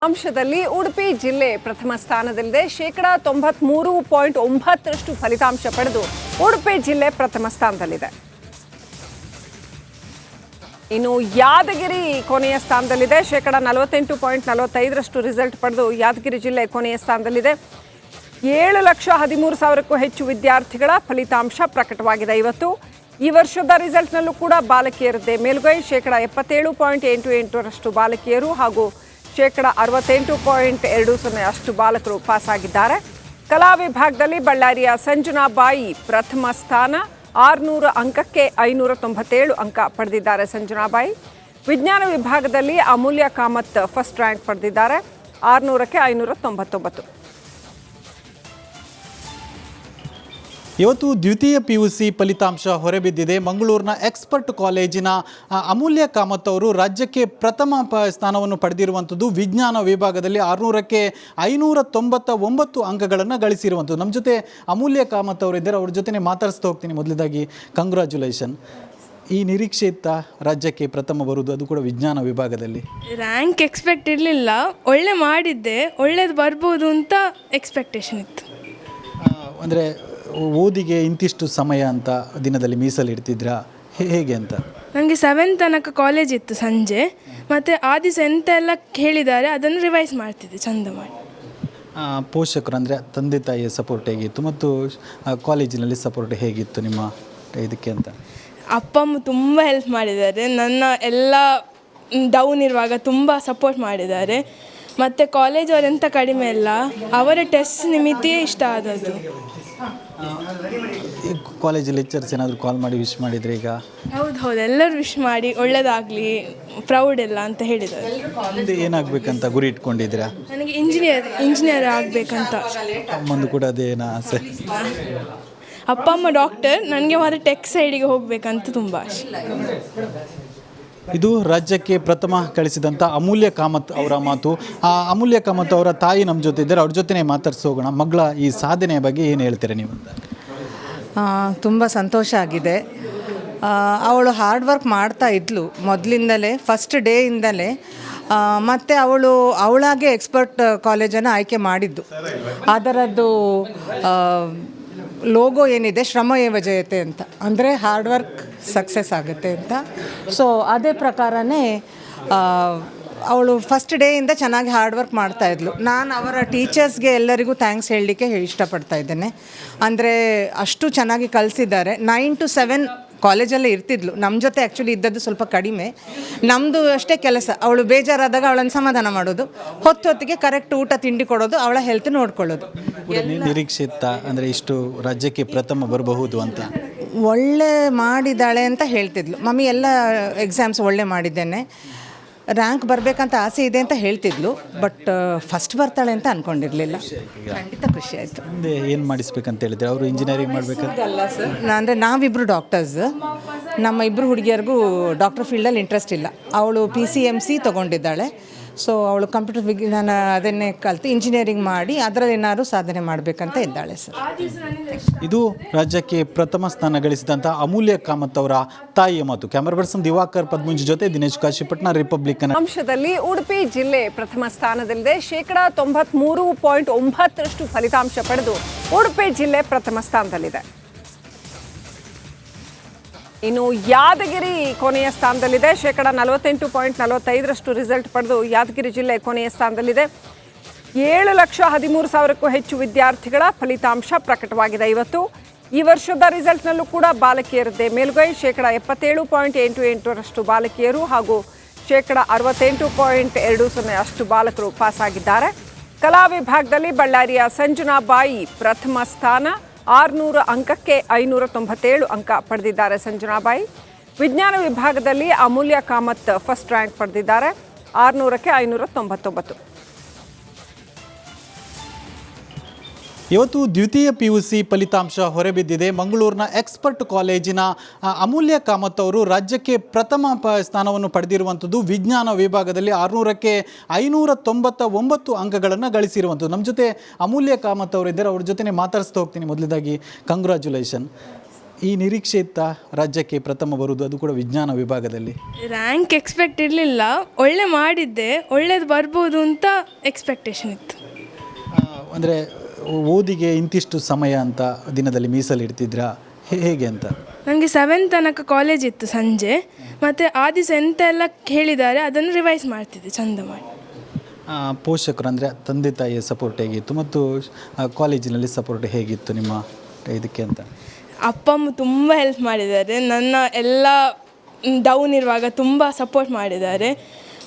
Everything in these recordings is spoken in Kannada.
ಅಂಶದಲ್ಲಿ ಉಡುಪಿ ಜಿಲ್ಲೆ ಪ್ರಥಮ ಸ್ಥಾನದಲ್ಲಿದೆ. 93.9% ಫಲಿತಾಂಶ ಪಡೆದು ಉಡುಪಿ ಜಿಲ್ಲೆ ಪ್ರಥಮ ಸ್ಥಾನದಲ್ಲಿದೆ. ಇನ್ನು ಯಾದಗಿರಿ ಕೊನೆಯ ಸ್ಥಾನದಲ್ಲಿದೆ. 48.45% ರಿಸಲ್ಟ್ ಪಡೆದು ಯಾದಗಿರಿ ಜಿಲ್ಲೆ ಕೊನೆಯ ಸ್ಥಾನದಲ್ಲಿದೆ. 7,13,000ಕ್ಕೂ ಹೆಚ್ಚು ವಿದ್ಯಾರ್ಥಿಗಳ ಫಲಿತಾಂಶ ಪ್ರಕಟವಾಗಿದೆ. ಇವತ್ತು ಈ ವರ್ಷದ ರಿಸಲ್ಟ್ನಲ್ಲೂ ಕೂಡ ಬಾಲಕಿಯರದ್ದೇ ಮೇಲುಗೈ. 77.88% ಬಾಲಕಿಯರು ಹಾಗೂ 68.20% ಬಾಲಕರು ಪಾಸ್ ಆಗಿದ್ದಾರೆ. ಕಲಾ ವಿಭಾಗದಲ್ಲಿ ಬಳ್ಳಾರಿಯ ಸಂಜನಾಬಾಯಿ ಪ್ರಥಮ ಸ್ಥಾನ, 600 ಅಂಕಕ್ಕೆ 597 ಅಂಕ ಪಡೆದಿದ್ದಾರೆ ಸಂಜನಾಬಾಯಿ. ವಿಜ್ಞಾನ ವಿಭಾಗದಲ್ಲಿ ಅಮೂಲ್ಯ ಕಾಮತ್ ಫಸ್ಟ್ ರ್ಯಾಂಕ್ ಪಡೆದಿದ್ದಾರೆ, 600ಕ್ಕೆ 599. ಇವತ್ತು ದ್ವಿತೀಯ PUC ಫಲಿತಾಂಶ ಹೊರಬಿದ್ದಿದೆ. ಮಂಗಳೂರಿನ ಎಕ್ಸ್ಪರ್ಟ್ ಕಾಲೇಜಿನ ಅಮೂಲ್ಯ ಕಾಮತ್ ಅವರು ರಾಜ್ಯಕ್ಕೆ ಪ್ರಥಮ ಸ್ಥಾನವನ್ನು ಪಡೆದಿರುವಂಥದ್ದು. ವಿಜ್ಞಾನ ವಿಭಾಗದಲ್ಲಿ 600ಕ್ಕೆ 599 ಅಂಕಗಳನ್ನು ಗಳಿಸಿರುವಂಥದ್ದು. ನಮ್ಮ ಜೊತೆ ಅಮೂಲ್ಯ ಕಾಮತ್ ಅವರು ಇದ್ದಾರೆ, ಅವ್ರ ಜೊತೆ ಮಾತಾಡಿಸ್ತಾ ಹೋಗ್ತೀನಿ. ಮೊದಲದಾಗಿ ಕಂಗ್ರ್ಯಾಚುಲೇಷನ್. ಈ ನಿರೀಕ್ಷೆ ಇತ್ತ ರಾಜ್ಯಕ್ಕೆ ಪ್ರಥಮ ಬರುವುದು, ಅದು ಕೂಡ ವಿಜ್ಞಾನ ವಿಭಾಗದಲ್ಲಿ? ರ್ಯಾಂಕ್ ಎಕ್ಸ್ಪೆಕ್ಟ್ ಇರಲಿಲ್ಲ, ಒಳ್ಳೆ ಮಾಡಿದ್ದೆ, ಒಳ್ಳೇದು ಬರ್ಬೋದು ಅಂತ ಎಕ್ಸ್ಪೆಕ್ಟೇಷನ್ ಇತ್ತು. ಅಂದರೆ ಓದಿಗೆ ಇಂತಿಷ್ಟು ಸಮಯ ಅಂತ ದಿನದಲ್ಲಿ ಮೀಸಲಿಡ್ತಿದ್ರಾ, ಹೇಗೆ ಅಂತ? ನನಗೆ 7 ತನಕ ಕಾಲೇಜ್ ಇತ್ತು ಸಂಜೆ, ಮತ್ತು ಆ ದಿವಸ ಎಂತ ಎಲ್ಲ ಹೇಳಿದ್ದಾರೆ ಅದನ್ನು ರಿವೈಸ್ ಮಾಡ್ತಿದ್ದೆ ಚಂದ ಮಾಡಿ. ಪೋಷಕರು ಅಂದರೆ ತಂದೆ ತಾಯಿಯ ಸಪೋರ್ಟ್ ಹೇಗಿತ್ತು ಮತ್ತು ಕಾಲೇಜಿನಲ್ಲಿ ಸಪೋರ್ಟ್ ಹೇಗಿತ್ತು ನಿಮ್ಮ ಇದಕ್ಕೆ ಅಂತ? ಅಪ್ಪ ಅಮ್ಮ ತುಂಬ ಹೆಲ್ಪ್ ಮಾಡಿದ್ದಾರೆ, ನನ್ನ ಎಲ್ಲ ಡೌನ್ ಇರುವಾಗ ತುಂಬ ಸಪೋರ್ಟ್ ಮಾಡಿದ್ದಾರೆ. ಮತ್ತು ಕಾಲೇಜವ್ರು ಎಂಥ ಕಡಿಮೆ ಇಲ್ಲ, ಅವರ ಟೆಸ್ಟ್ ನಿಮಿತ್ತೇ ಇಷ್ಟ ಆದದ್ದು. ಕಾಲೇಜಲ್ಲಿ ಲೆಕ್ಚರ್ಸ್ ಏನಾದರೂ ಕಾಲ್ ಮಾಡಿ ವಿಶ್ ಮಾಡಿದರೆ? ಈಗ ಹೌದು, ಎಲ್ಲರೂ ವಿಶ್ ಮಾಡಿ ಒಳ್ಳೇದಾಗಲಿ, ಪ್ರೌಡ್ ಎಲ್ಲ ಅಂತ ಹೇಳಿದ್ದಾರೆ. ಮುಂದೆ ಏನಾಗಬೇಕಂತ ಗುರಿ ಇಟ್ಕೊಂಡಿದ್ದೀರಾ? ನನಗೆ ಇಂಜಿನಿಯರ್ ಆಗಬೇಕಂತ. ಅಮ್ಮಂದು ಕೂಡ ಅದೇನಾ ಆಸೆ? ಅಪ್ಪ ಅಮ್ಮ ಡಾಕ್ಟರ್, ನನಗೆ ಮಾತ್ರ ಟೆಕ್ ಸೈಡಿಗೆ ಹೋಗಬೇಕಂತ ತುಂಬ ಆಸೆ. ಇದು ರಾಜ್ಯಕ್ಕೆ ಪ್ರಥಮ ಕಳಿಸಿದಂಥ ಅಮೂಲ್ಯ ಕಾಮತ್ ಅವರ ಮಾತು. ಆ ಅಮೂಲ್ಯ ಕಾಮತ್ ಅವರ ತಾಯಿ ನಮ್ಮ ಜೊತೆ ಇದ್ದಾರೆ, ಅವ್ರ ಜೊತೆ ಮಾತಾಡ್ಸೋಗೋಣ. ಮಗಳ ಈ ಸಾಧನೆಯ ಬಗ್ಗೆ ಏನು ಹೇಳ್ತೀರಾ ನೀವು? ತುಂಬ ಸಂತೋಷ ಆಗಿದೆ. ಅವಳು ಹಾರ್ಡ್ ವರ್ಕ್ ಮಾಡ್ತಾ ಇದ್ಲು ಮೊದಲಿಂದಲೇ, ಫಸ್ಟ್ ಡೇಯಿಂದಲೇ. ಮತ್ತು ಅವಳಾಗೆ ಎಕ್ಸ್ಪರ್ಟ್ ಕಾಲೇಜನ್ನು ಆಯ್ಕೆ ಮಾಡಿದ್ದು. ಅದರದ್ದು ಲೋಗೋ ಏನಿದೆ, ಶ್ರಮ ಏವ ಜಯತೆ ಅಂತ, ಅಂದರೆ ಹಾರ್ಡ್ ವರ್ಕ್ ಸಕ್ಸಸ್ ಆಗುತ್ತೆ ಅಂತ. ಸೊ ಅದೇ ಪ್ರಕಾರನೇ ಅವಳು ಫಸ್ಟ್ ಡೇಯಿಂದ ಚೆನ್ನಾಗಿ ಹಾರ್ಡ್ ವರ್ಕ್ ಮಾಡ್ತಾಯಿದ್ಲು. ನಾನು ಅವರ ಟೀಚರ್ಸ್ಗೆ ಎಲ್ಲರಿಗೂ ಥ್ಯಾಂಕ್ಸ್ ಹೇಳಲಿಕ್ಕೆ ಇಷ್ಟಪಡ್ತಾ ಇದ್ದೇನೆ. ಅಂದರೆ ಅಷ್ಟು ಚೆನ್ನಾಗಿ ಕಲಿಸಿದ್ದಾರೆ. 9 to 7 ಕಾಲೇಜಲ್ಲೇ ಇರ್ತಿದ್ಲು, ನಮ್ಮ ಜೊತೆ ಆ್ಯಕ್ಚುಲಿ ಇದ್ದದ್ದು ಸ್ವಲ್ಪ ಕಡಿಮೆ. ನಮ್ಮದು ಅಷ್ಟೇ ಕೆಲಸ, ಅವಳು ಬೇಜಾರಾದಾಗ ಅವಳನ್ನು ಸಮಾಧಾನ ಮಾಡೋದು, ಹೊತ್ತಿಗೆ ಕರೆಕ್ಟ್ ಊಟ ತಿಂಡಿ ಕೊಡೋದು, ಅವಳ ಹೆಲ್ತ್ ನೋಡ್ಕೊಳ್ಳೋದು. ನಿರೀಕ್ಷೆ ಇತ್ತ ಅಂದರೆ ಇಷ್ಟು ರಾಜ್ಯಕ್ಕೆ ಪ್ರಥಮ ಬರಬಹುದು ಅಂತ? ಒಳ್ಳೆ ಮಾಡಿದ್ದಾಳೆ ಅಂತ ಹೇಳ್ತಿದ್ಲು. ಮಮ್ಮಿ ಎಲ್ಲ ಎಕ್ಸಾಮ್ಸ್ ಒಳ್ಳೆ ಮಾಡಿದ್ದೇನೆ, ರ್ಯಾಂಕ್ ಬರಬೇಕಂತ ಆಸೆ ಇದೆ ಅಂತ ಹೇಳ್ತಿದ್ಲು. ಬಟ್ ಫಸ್ಟ್ ಬರ್ತಾಳೆ ಅಂತ ಅಂದ್ಕೊಂಡಿರಲಿಲ್ಲ. ಖಂಡಿತ ಖುಷಿ ಆಯಿತು. ಮುಂದೆ ಏನು ಮಾಡಿಸ್ಬೇಕಂತ ಹೇಳಿದ್ರೆ? ಅವರು ಇಂಜಿನಿಯರಿಂಗ್ ಮಾಡಬೇಕಂತ? ಅಲ್ಲ ಸರ್, ಅಂದರೆ ನಾವಿಬ್ಬರು ಡಾಕ್ಟರ್ಸ್, ನಮ್ಮ ಇಬ್ಬರು ಹುಡುಗಿಯರಿಗೂ ಡಾಕ್ಟರ್ ಫೀಲ್ಡಲ್ಲಿ ಇಂಟ್ರೆಸ್ಟ್ ಇಲ್ಲ. ಅವಳು PCMC ತೊಗೊಂಡಿದ್ದಾಳೆ. ಸೊ ಅವಳು ಕಂಪ್ಯೂಟರ್ ವಿಜ್ಞಾನ ಅದನ್ನೇ ಕಲಿತು ಇಂಜಿನಿಯರಿಂಗ್ ಮಾಡಿ ಅದರಲ್ಲಿ ಏನಾದ್ರು ಸಾಧನೆ ಮಾಡಬೇಕಂತ ಇದ್ದಾಳೆ ಸರ್. ಇದು ರಾಜ್ಯಕ್ಕೆ ಪ್ರಥಮ ಸ್ಥಾನ ಗಳಿಸಿದಂಥ ಅಮೂಲ್ಯ ಕಾಮತ್ ಅವರ ತಾಯಿಯ ಮಾತು. ಕ್ಯಾಮರಾ ಪರ್ಸನ್ ದಿವಾಕರ್ ಪದ್ಮುಂಜಿ ಜೊತೆ ದಿನೇಶ್ ಕಾಶಿಪಟ್ನ, ರಿಪಬ್ಲಿಕ್. ಅಂಶದಲ್ಲಿ ಉಡುಪಿ ಜಿಲ್ಲೆ ಪ್ರಥಮ ಸ್ಥಾನದಲ್ಲಿದೆ. 93.9% ಫಲಿತಾಂಶ ಪಡೆದು ಉಡುಪಿ ಜಿಲ್ಲೆ ಪ್ರಥಮ ಸ್ಥಾನದಲ್ಲಿದೆ. ಇನ್ನು ಯಾದಗಿರಿ ಕೊನೆಯ ಸ್ಥಾನದಲ್ಲಿದೆ. 48.45% ರಿಸಲ್ಟ್ ಪಡೆದು ಯಾದಗಿರಿ ಜಿಲ್ಲೆ ಕೊನೆಯ ಸ್ಥಾನದಲ್ಲಿದೆ. 7,13,000ಕ್ಕೂ ಹೆಚ್ಚು ವಿದ್ಯಾರ್ಥಿಗಳ ಫಲಿತಾಂಶ ಪ್ರಕಟವಾಗಿದೆ. ಇವತ್ತು ಈ ವರ್ಷದ ರಿಸಲ್ಟ್ನಲ್ಲೂ ಕೂಡ ಬಾಲಕಿಯರದ್ದೇ ಮೇಲುಗೈ. 77.88% ಬಾಲಕಿಯರು ಹಾಗೂ 68.20% ಬಾಲಕರು ಪಾಸ್ ಆಗಿದ್ದಾರೆ. ಕಲಾ ವಿಭಾಗದಲ್ಲಿ ಬಳ್ಳಾರಿಯ ಸಂಜನಾಬಾಯಿ ಪ್ರಥಮ ಸ್ಥಾನ, 600 ಅಂಕಕ್ಕೆ 597 ಅಂಕ ಪಡೆದಿದ್ದಾರೆ ಸಂಜನಾಬಾಯಿ. ವಿಜ್ಞಾನ ವಿಭಾಗದಲ್ಲಿ ಅಮೂಲ್ಯ ಕಾಮತ್ ಫಸ್ಟ್ ರ್ಯಾಂಕ್ ಪಡೆದಿದ್ದಾರೆ, 600ಕ್ಕೆ 599. ಇವತ್ತು ದ್ವಿತೀಯ PUC ಫಲಿತಾಂಶ ಹೊರಬಿದ್ದಿದೆ. ಮಂಗಳೂರಿನ ಎಕ್ಸ್ಪರ್ಟ್ ಕಾಲೇಜಿನ ಅಮೂಲ್ಯ ಕಾಮತ್ ಅವರು ರಾಜ್ಯಕ್ಕೆ ಪ್ರಥಮ ಸ್ಥಾನವನ್ನು ಪಡೆದಿರುವಂಥದ್ದು. ವಿಜ್ಞಾನ ವಿಭಾಗದಲ್ಲಿ 600ಕ್ಕೆ 599 ಅಂಕಗಳನ್ನು ಗಳಿಸಿರುವಂಥದ್ದು. ನಮ್ಮ ಜೊತೆ ಅಮೂಲ್ಯ ಕಾಮತ್ ಅವರು ಇದ್ದಾರೆ, ಅವ್ರ ಜೊತೆ ಮಾತಾಡಿಸ್ತಾ ಹೋಗ್ತೀನಿ. ಮೊದಲದಾಗಿ ಕಂಗ್ರ್ಯಾಚುಲೇಷನ್. ಈ ನಿರೀಕ್ಷೆ ಇತ್ತ ರಾಜ್ಯಕ್ಕೆ ಪ್ರಥಮ ಬರುವುದು, ಅದು ಕೂಡ ವಿಜ್ಞಾನ ವಿಭಾಗದಲ್ಲಿ? ರ್ಯಾಂಕ್ ಎಕ್ಸ್ಪೆಕ್ಟ್ ಇರಲಿಲ್ಲ, ಒಳ್ಳೆ ಮಾಡಿದ್ದೆ, ಒಳ್ಳೇದು ಬರ್ಬೋದು ಅಂತ ಎಕ್ಸ್ಪೆಕ್ಟೇಷನ್ ಇತ್ತು. ಅಂದರೆ ಓದಿಗೆ ಇಂತಿಷ್ಟು ಸಮಯ ಅಂತ ದಿನದಲ್ಲಿ ಮೀಸಲಿಡ್ತಿದ್ರಾ ಹೇಗೆ ಅಂತ? ನನಗೆ 7 ತನಕ ಕಾಲೇಜ್ ಇತ್ತು ಸಂಜೆ, ಮತ್ತು ಆ ದಿವಸ ಎಂತ ಎಲ್ಲ ಹೇಳಿದ್ದಾರೆ ಅದನ್ನು ರಿವೈಸ್ ಮಾಡ್ತಿದ್ದೆ ಚಂದ ಮಾಡಿ. ಪೋಷಕರು ಅಂದರೆ ತಂದೆ ತಾಯಿಯ ಸಪೋರ್ಟ್ ಹೇಗಿತ್ತು ಮತ್ತು ಕಾಲೇಜಿನಲ್ಲಿ ಸಪೋರ್ಟ್ ಹೇಗಿತ್ತು ನಿಮ್ಮ ಇದಕ್ಕೆ ಅಂತ? ಅಪ್ಪ ಅಮ್ಮ ತುಂಬ ಹೆಲ್ಪ್ ಮಾಡಿದ್ದಾರೆ, ನನ್ನ ಎಲ್ಲ ಡೌನ್ ಇರುವಾಗ ತುಂಬ ಸಪೋರ್ಟ್ ಮಾಡಿದ್ದಾರೆ.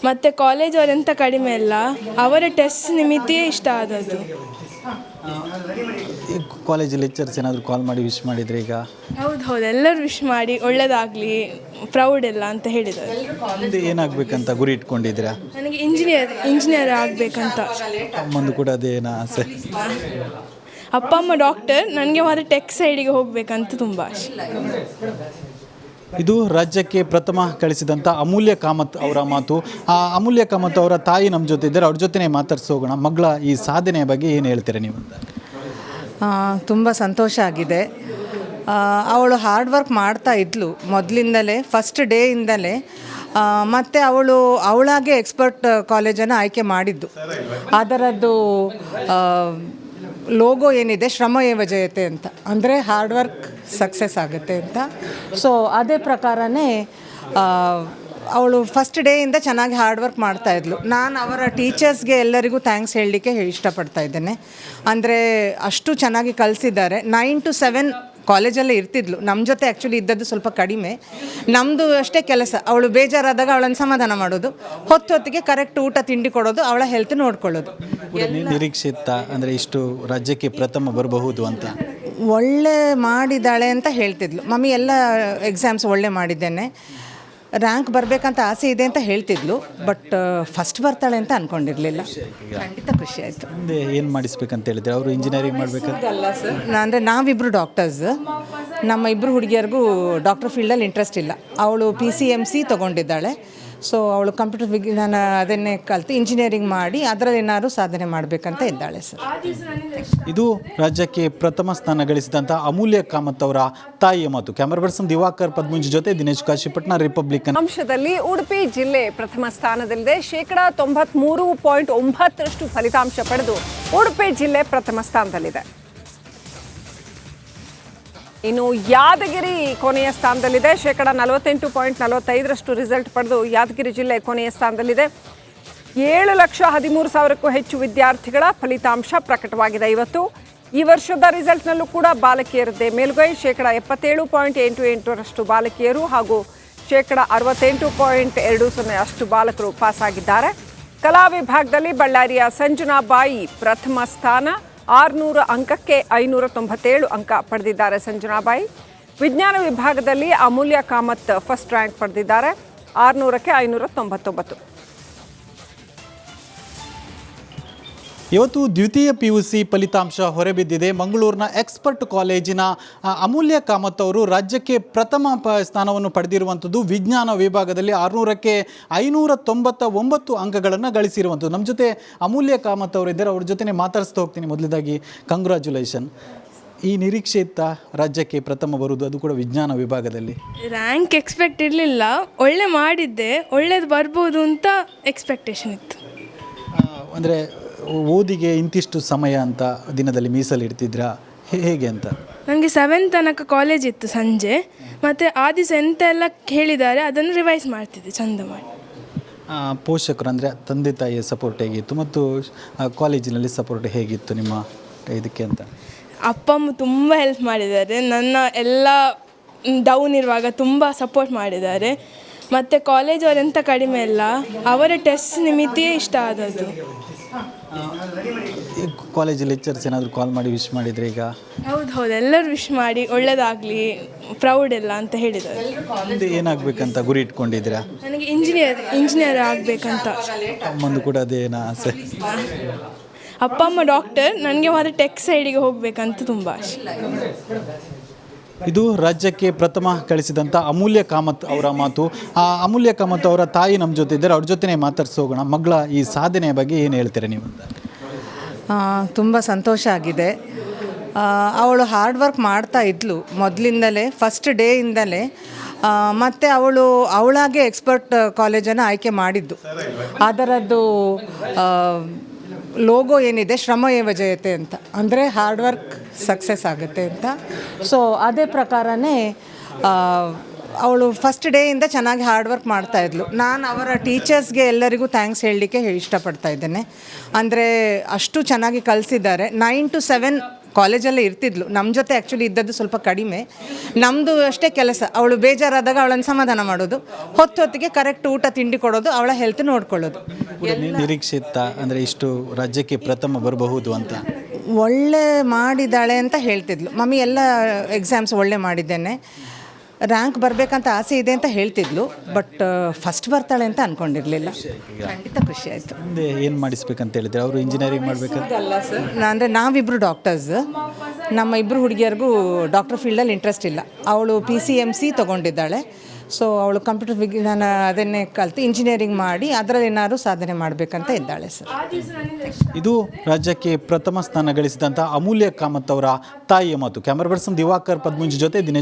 ಮತ್ತು ಕಾಲೇಜವ್ರು ಎಂಥ ಕಡಿಮೆ ಇಲ್ಲ, ಅವರ ಟೆಸ್ಟ್ ನಿಮಿತ್ತಿಯೇ ಇಷ್ಟ ಆದದ್ದು. ಕಾಲೇಜ್ ಲೆಕ್ಚರ್ಸ್ ಏನಾದರೂ ಕಾಲ್ ಮಾಡಿ ವಿಶ್ ಮಾಡಿದರೆ ಈಗ? ಹೌದು, ಎಲ್ಲರೂ ವಿಶ್ ಮಾಡಿ ಒಳ್ಳೇದಾಗಲಿ, ಪ್ರೌಡ್ ಎಲ್ಲ ಅಂತ ಹೇಳಿದ್ದಾರೆ. ಮುಂದೆ ಏನಾಗಬೇಕಂತ ಗುರಿ ಇಟ್ಕೊಂಡಿದ್ದೀರಾ? ನನಗೆ ಇಂಜಿನಿಯರ್ ಆಗಬೇಕಂತ. ಅಮ್ಮಂದು ಕೂಡ ಅದೇನಾ ಆಸೆ? ಅಪ್ಪ ಅಮ್ಮ ಡಾಕ್ಟರ್, ನನಗೆ ಮಾತ್ರ ಟೆಕ್ ಸೈಡಿಗೆ ಹೋಗಬೇಕಂತ ತುಂಬ ಆಸೆ. ಇದು ರಾಜ್ಯಕ್ಕೆ ಪ್ರಥಮ ಕಳಿಸಿದಂಥ ಅಮೂಲ್ಯ ಕಾಮತ್ ಅವರ ಮಾತು. ಆ ಅಮೂಲ್ಯ ಕಾಮತ್ ಅವರ ತಾಯಿ ನಮ್ಮ ಜೊತೆ ಇದ್ದಾರೆ, ಅವ್ರ ಜೊತೆನೇ ಮಾತಾಡ್ಸೋಗೋಣ. ಮಗಳ ಈ ಸಾಧನೆಯ ಬಗ್ಗೆ ಏನು ಹೇಳ್ತೀರಾ ನೀವು? ತುಂಬ ಸಂತೋಷ ಆಗಿದೆ. ಅವಳು ಹಾರ್ಡ್ ವರ್ಕ್ ಮಾಡ್ತಾ ಇದ್ಲು ಮೊದಲಿಂದಲೇ, ಫಸ್ಟ್ ಡೇಯಿಂದಲೇ. ಮತ್ತು ಅವಳಾಗೆ ಎಕ್ಸ್ಪರ್ಟ್ ಕಾಲೇಜನ್ನು ಆಯ್ಕೆ ಮಾಡಿದ್ದು. ಅದರದ್ದು ಲೋಗೋ ಏನಿದೆ, ಶ್ರಮಯೇವ ಜಯತೆ ಅಂತ, ಅಂದರೆ ಹಾರ್ಡ್ ವರ್ಕ್ ಸಕ್ಸಸ್ ಆಗುತ್ತೆ ಅಂತ. ಸೊ ಅದೇ ಪ್ರಕಾರನೇ ಅವಳು ಫಸ್ಟ್ ಡೇಯಿಂದ ಚೆನ್ನಾಗಿ ಹಾರ್ಡ್ ವರ್ಕ್ ಮಾಡ್ತಾಯಿದ್ಲು. ನಾನು ಅವರ ಟೀಚರ್ಸ್ಗೆ ಎಲ್ಲರಿಗೂ ಥ್ಯಾಂಕ್ಸ್ ಹೇಳಲಿಕ್ಕೆ ಇಷ್ಟಪಡ್ತಾ ಇದ್ದೇನೆ. ಅಂದರೆ ಅಷ್ಟು ಚೆನ್ನಾಗಿ ಕಲಿಸಿದ್ದಾರೆ. 9 to 7 ಕಾಲೇಜಲ್ಲೇ ಇರ್ತಿದ್ಲು. ನಮ್ಮ ಜೊತೆ ಆ್ಯಕ್ಚುಲಿ ಇದ್ದದ್ದು ಸ್ವಲ್ಪ ಕಡಿಮೆ. ನಮ್ಮದು ಅಷ್ಟೇ ಕೆಲಸ, ಅವಳು ಬೇಜಾರಾದಾಗ ಅವಳನ್ನು ಸಮಾಧಾನ ಮಾಡೋದು, ಹೊತ್ತಿಗೆ ಕರೆಕ್ಟ್ ಊಟ ತಿಂಡಿ ಕೊಡೋದು, ಅವಳ ಹೆಲ್ತ್ ನೋಡ್ಕೊಳ್ಳೋದು. ನಿರೀಕ್ಷೆ ಇತ್ತ ಅಂದರೆ ಇಷ್ಟು ರಾಜ್ಯಕ್ಕೆ ಪ್ರಥಮ ಬರಬಹುದು ಅಂತ? ಒಳ್ಳೆ ಮಾಡಿದ್ದಾಳೆ ಅಂತ ಹೇಳ್ತಿದ್ಲು. ಮಮ್ಮಿ ಎಲ್ಲ ಎಕ್ಸಾಮ್ಸ್ ಒಳ್ಳೆ ಮಾಡಿದ್ದೇನೆ, ರ್ಯಾಂಕ್ ಬರಬೇಕಂತ ಆಸೆ ಇದೆ ಅಂತ ಹೇಳ್ತಿದ್ಲು. ಬಟ್ ಫಸ್ಟ್ ಬರ್ತಾಳೆ ಅಂತ ಅಂದ್ಕೊಂಡಿರಲಿಲ್ಲ. ಖಂಡಿತ ಖುಷಿ ಆಯಿತು. ಮುಂದೆ ಏನು ಮಾಡಿಸ್ಬೇಕಂತ ಹೇಳಿದ್ರೆ? ಅವರು ಇಂಜಿನಿಯರಿಂಗ್ ಮಾಡಬೇಕಂತ? ಅಲ್ಲ ಸರ್, ಅಂದರೆ ನಾವಿಬ್ಬರು ಡಾಕ್ಟರ್ಸ್, ನಮ್ಮ ಇಬ್ಬರು ಹುಡುಗಿಯರಿಗೂ ಡಾಕ್ಟರ್ ಫೀಲ್ಡಲ್ಲಿ ಇಂಟ್ರೆಸ್ಟ್ ಇಲ್ಲ. ಅವಳು PCMC ತೊಗೊಂಡಿದ್ದಾಳೆ. ಸೊ ಅವಳು ಕಂಪ್ಯೂಟರ್ ವಿಜ್ಞಾನ ಅದನ್ನೇ ಕಲಿತು ಇಂಜಿನಿಯರಿಂಗ್ ಮಾಡಿ ಅದರಲ್ಲಿ ಏನಾದ್ರು ಸಾಧನೆ ಮಾಡಬೇಕಂತ ಇದ್ದಾಳೆ ಸರ್. ಇದು ರಾಜ್ಯಕ್ಕೆ ಪ್ರಥಮ ಸ್ಥಾನ ಗಳಿಸಿದಂಥ ಅಮೂಲ್ಯ ಕಾಮತ್ ಅವರ ತಾಯಿಯ ಮಾತು. ಕ್ಯಾಮರಾ ಪರ್ಸನ್ ದಿವಾಕರ್ ಪದ್ಮುಂಜಿ ಜೊತೆ ದಿನೇಶ್ ಕಾಶಿಪಟ್ನ, ರಿಪಬ್ಲಿಕನ್. ಅಂಶದಲ್ಲಿ ಉಡುಪಿ ಜಿಲ್ಲೆ ಪ್ರಥಮ ಸ್ಥಾನದಲ್ಲಿದೆ. 93.9% ಫಲಿತಾಂಶ ಪಡೆದು ಉಡುಪಿ ಜಿಲ್ಲೆ ಪ್ರಥಮ ಸ್ಥಾನದಲ್ಲಿದೆ. ಇನ್ನು ಯಾದಗಿರಿ ಕೊನೆಯ ಸ್ಥಾನದಲ್ಲಿದೆ. 48.45% ರಿಸಲ್ಟ್ ಪಡೆದು ಯಾದಗಿರಿ ಜಿಲ್ಲೆ ಕೊನೆಯ ಸ್ಥಾನದಲ್ಲಿದೆ. 7,13,000ಕ್ಕೂ ಹೆಚ್ಚು ವಿದ್ಯಾರ್ಥಿಗಳ ಫಲಿತಾಂಶ ಪ್ರಕಟವಾಗಿದೆ. ಇವತ್ತು ಈ ವರ್ಷದ ರಿಸಲ್ಟ್ನಲ್ಲೂ ಕೂಡ ಬಾಲಕಿಯರದ್ದೇ ಮೇಲುಗೈ. 77.88% ಬಾಲಕಿಯರು ಹಾಗೂ 68.20% ಬಾಲಕರು ಪಾಸಾಗಿದ್ದಾರೆ. ಕಲಾ ವಿಭಾಗದಲ್ಲಿ ಬಳ್ಳಾರಿಯ ಸಂಜನಾ ಬಾಯಿ ಪ್ರಥಮ ಸ್ಥಾನ, 600 ಅಂಕಕ್ಕೆ 597 ಅಂಕ ಪಡೆದಿದ್ದಾರೆ ಸಂಜನಾಬಾಯಿ. ವಿಜ್ಞಾನ ವಿಭಾಗದಲ್ಲಿ ಅಮೂಲ್ಯ ಕಾಮತ್ ಫಸ್ಟ್ ರ್ಯಾಂಕ್ ಪಡೆದಿದ್ದಾರೆ, 600ಕ್ಕೆ 599. ಇವತ್ತು ದ್ವಿತೀಯ PUC ಫಲಿತಾಂಶ ಹೊರಬಿದ್ದಿದೆ. ಮಂಗಳೂರಿನ ಎಕ್ಸ್ಪರ್ಟ್ ಕಾಲೇಜಿನ ಅಮೂಲ್ಯ ಕಾಮತ್ ಅವರು ರಾಜ್ಯಕ್ಕೆ ಪ್ರಥಮ ಸ್ಥಾನವನ್ನು ಪಡೆದಿರುವಂಥದ್ದು. ವಿಜ್ಞಾನ ವಿಭಾಗದಲ್ಲಿ 600ಕ್ಕೆ 599 ಅಂಕಗಳನ್ನು ಗಳಿಸಿರುವಂಥದ್ದು. ನಮ್ಮ ಜೊತೆ ಅಮೂಲ್ಯ ಕಾಮತ್ ಅವರು ಇದ್ದಾರೆ, ಅವ್ರ ಜೊತೆ ಮಾತಾಡಿಸ್ತಾ ಹೋಗ್ತೀನಿ. ಮೊದಲದಾಗಿ ಕಂಗ್ರ್ಯಾಚುಲೇಷನ್. ಈ ನಿರೀಕ್ಷೆ ಇತ್ತ ರಾಜ್ಯಕ್ಕೆ ಪ್ರಥಮ ಬರುವುದು, ಅದು ಕೂಡ ವಿಜ್ಞಾನ ವಿಭಾಗದಲ್ಲಿ? ರ್ಯಾಂಕ್ ಎಕ್ಸ್ಪೆಕ್ಟ್ ಇರಲಿಲ್ಲ, ಒಳ್ಳೆ ಮಾಡಿದ್ದೆ, ಒಳ್ಳೇದು ಬರ್ಬೋದು ಅಂತ ಎಕ್ಸ್ಪೆಕ್ಟೇಷನ್ ಇತ್ತು. ಅಂದರೆ ಓದಿಗೆ ಇಂತಿಷ್ಟು ಸಮಯ ಅಂತ ದಿನದಲ್ಲಿ ಮೀಸಲಿಡ್ತಿದ್ರಾ ಹೇಗೆ ಅಂತ? ನನಗೆ 7 ತನಕ ಕಾಲೇಜ್ ಇತ್ತು ಸಂಜೆ, ಮತ್ತು ಆ ದಿವಸ ಎಂತ ಎಲ್ಲ ಹೇಳಿದ್ದಾರೆ ಅದನ್ನು ರಿವೈಸ್ ಮಾಡ್ತಿದ್ದೆ ಚಂದ ಮಾಡಿ. ಪೋಷಕರು ಅಂದರೆ ತಂದೆ ತಾಯಿಯ ಸಪೋರ್ಟ್ ಹೇಗಿತ್ತು ಮತ್ತು ಕಾಲೇಜಿನಲ್ಲಿ ಸಪೋರ್ಟ್ ಹೇಗಿತ್ತು ನಿಮ್ಮ ಇದಕ್ಕೆ ಅಂತ? ಅಪ್ಪ ಅಮ್ಮ ತುಂಬ ಹೆಲ್ಪ್ ಮಾಡಿದ್ದಾರೆ, ನನ್ನ ಎಲ್ಲ ಡೌನ್ ಇರುವಾಗ ತುಂಬ ಸಪೋರ್ಟ್ ಮಾಡಿದ್ದಾರೆ. ಮತ್ತು ಕಾಲೇಜವ್ರು ಎಂಥ ಕಡಿಮೆ ಇಲ್ಲ, ಅವರ ಟೆಸ್ಟ್ ನಿಮಿತ್ತಿಯೇ ಇಷ್ಟ ಆದದ್ದು. ಕಾಲೇಜ್ ಲೆಕ್ಚರ್ಸ್ ಏನಾದರೂ ಕಾಲ್ ಮಾಡಿ ವಿಶ್ ಮಾಡಿದರೆ ಈಗ? ಹೌದು, ಎಲ್ಲರೂ ವಿಶ್ ಮಾಡಿ ಒಳ್ಳೇದಾಗಲಿ, ಪ್ರೌಡ್ ಎಲ್ಲ ಅಂತ ಹೇಳಿದ್ದಾರೆ. ಮುಂದೆ ಏನಾಗಬೇಕಂತ ಗುರಿ ಇಟ್ಕೊಂಡಿದ್ದೀರಾ? ನನಗೆ ಇಂಜಿನಿಯರ್ ಆಗಬೇಕಂತ. ಅಮ್ಮಂದು ಕೂಡ ಅದೇನಾ ಆಸೆ? ಅಪ್ಪ ಅಮ್ಮ ಡಾಕ್ಟರ್, ನನಗೆ ಮಾತ್ರ ಟೆಕ್ ಸೈಡಿಗೆ ಹೋಗಬೇಕಂತ ತುಂಬ ಆಸೆ. ಇದು ರಾಜ್ಯಕ್ಕೆ ಪ್ರಥಮ ಕಳಿಸಿದಂಥ ಅಮೂಲ್ಯ ಕಾಮತ್ ಅವರ ಮಾತು. ಆ ಅಮೂಲ್ಯ ಕಾಮತ್ ಅವರ ತಾಯಿ ನಮ್ಮ ಜೊತೆ ಇದ್ದಾರೆ, ಅವ್ರ ಜೊತೆನೇ ಮಾತಾಡ್ಸೋಗೋಣ. ಮಗಳ ಈ ಸಾಧನೆಯ ಬಗ್ಗೆ ಏನು ಹೇಳ್ತೀರಾ ನೀವು? ತುಂಬ ಸಂತೋಷ ಆಗಿದೆ. ಅವಳು ಹಾರ್ಡ್ ವರ್ಕ್ ಮಾಡ್ತಾ ಇದ್ಲು ಮೊದಲಿಂದಲೇ, ಫಸ್ಟ್ ಡೇಯಿಂದಲೇ. ಮತ್ತು ಅವಳಾಗೆ ಎಕ್ಸ್ಪರ್ಟ್ ಕಾಲೇಜನ್ನು ಆಯ್ಕೆ ಮಾಡಿದ್ದು. ಅದರದ್ದು ಲೋಗೋ ಏನಿದೆ, ಶ್ರಮಯೇವ ಜಯತೆ ಅಂತ, ಅಂದರೆ ಹಾರ್ಡ್ ವರ್ಕ್ ಸಕ್ಸಸ್ ಆಗುತ್ತೆ ಅಂತ. ಸೊ ಅದೇ ಪ್ರಕಾರನೇ ಅವಳು ಫಸ್ಟ್ ಡೇಯಿಂದ ಚೆನ್ನಾಗಿ ಹಾರ್ಡ್ ವರ್ಕ್ ಮಾಡ್ತಾಯಿದ್ಲು. ನಾನು ಅವರ ಟೀಚರ್ಸ್ಗೆ ಎಲ್ಲರಿಗೂ ಥ್ಯಾಂಕ್ಸ್ ಹೇಳಲಿಕ್ಕೆ ಇಷ್ಟಪಡ್ತಾ ಇದ್ದೇನೆ. ಅಂದರೆ ಅಷ್ಟು ಚೆನ್ನಾಗಿ ಕಲಿಸಿದ್ದಾರೆ. 9 to 7 ಕಾಲೇಜಲ್ಲೇ ಇರ್ತಿದ್ಲು. ನಮ್ಮ ಜೊತೆ ಆ್ಯಕ್ಚುಲಿ ಇದ್ದದ್ದು ಸ್ವಲ್ಪ ಕಡಿಮೆ. ನಮ್ಮದು ಅಷ್ಟೇ ಕೆಲಸ, ಅವಳು ಬೇಜಾರಾದಾಗ ಅವಳನ್ನು ಸಮಾಧಾನ ಮಾಡೋದು, ಹೊತ್ತಿಗೆ ಕರೆಕ್ಟ್ ಊಟ ತಿಂಡಿ ಕೊಡೋದು, ಅವಳ ಹೆಲ್ತ್ ನೋಡ್ಕೊಳ್ಳೋದು. ನಿರೀಕ್ಷಿತ ಅಂದರೆ ಇಷ್ಟು ರಾಜ್ಯಕ್ಕೆ ಪ್ರಥಮ ಬರಬಹುದು ಅಂತ ಒಳ್ಳೆ ಮಾಡಿದ್ದಾಳೆ ಅಂತ ಹೇಳ್ತಿದ್ಲು. ಮಮ್ಮಿ ಎಲ್ಲ ಎಕ್ಸಾಮ್ಸ್ ಒಳ್ಳೆ ಮಾಡಿದ್ದೇನೆ, ರ್ಯಾಂಕ್ ಬರಬೇಕಂತ ಆಸೆ ಇದೆ ಅಂತ ಹೇಳ್ತಿದ್ಲು. ಬಟ್ ಫಸ್ಟ್ ಬರ್ತಾಳೆ ಅಂತ ಅಂದ್ಕೊಂಡಿರಲಿಲ್ಲ. ಖಂಡಿತ ಖುಷಿ ಆಯಿತು. ಮುಂದೆ ಏನು ಮಾಡಿಸ್ಬೇಕಂತ ಹೇಳಿದ್ರೆ ಅವರು ಇಂಜಿನಿಯರಿಂಗ್ ಮಾಡಬೇಕಂತ? ಅಲ್ಲ ಸರ್, ಅಂದರೆ ನಾವಿಬ್ಬರು ಡಾಕ್ಟರ್ಸ್. ನಮ್ಮ ಇಬ್ಬರು ಹುಡುಗಿಯರಿಗೂ ಡಾಕ್ಟರ್ ಫೀಲ್ಡಲ್ಲಿ ಇಂಟ್ರೆಸ್ಟ್ ಇಲ್ಲ. ಅವಳು PCMC ತೊಗೊಂಡಿದ್ದಾಳೆ. ಸೊ ಅವಳು ಕಂಪ್ಯೂಟರ್ ವಿಜ್ಞಾನ ಅದನ್ನೇ ಕಲಿತು ಇಂಜಿನಿಯರಿಂಗ್ ಮಾಡಿ ಅದರಲ್ಲಿ ಏನಾದ್ರು ಸಾಧನೆ ಮಾಡಬೇಕಂತ ಇದ್ದಾಳೆ ಸರ್. ಇದು ರಾಜ್ಯಕ್ಕೆ ಪ್ರಥಮ ಸ್ಥಾನ ಗಳಿಸಿದಂಥ ಅಮೂಲ್ಯ ಕಾಮತ್ ಅವರ ತಾಯಿಯ ಮಾತು. ಕ್ಯಾಮರಾ ಪರ್ಸನ್ ದಿವಾಕರ್ ಪದ್ಮುಂಜಿ ಜೊತೆ ದಿನೇಶ್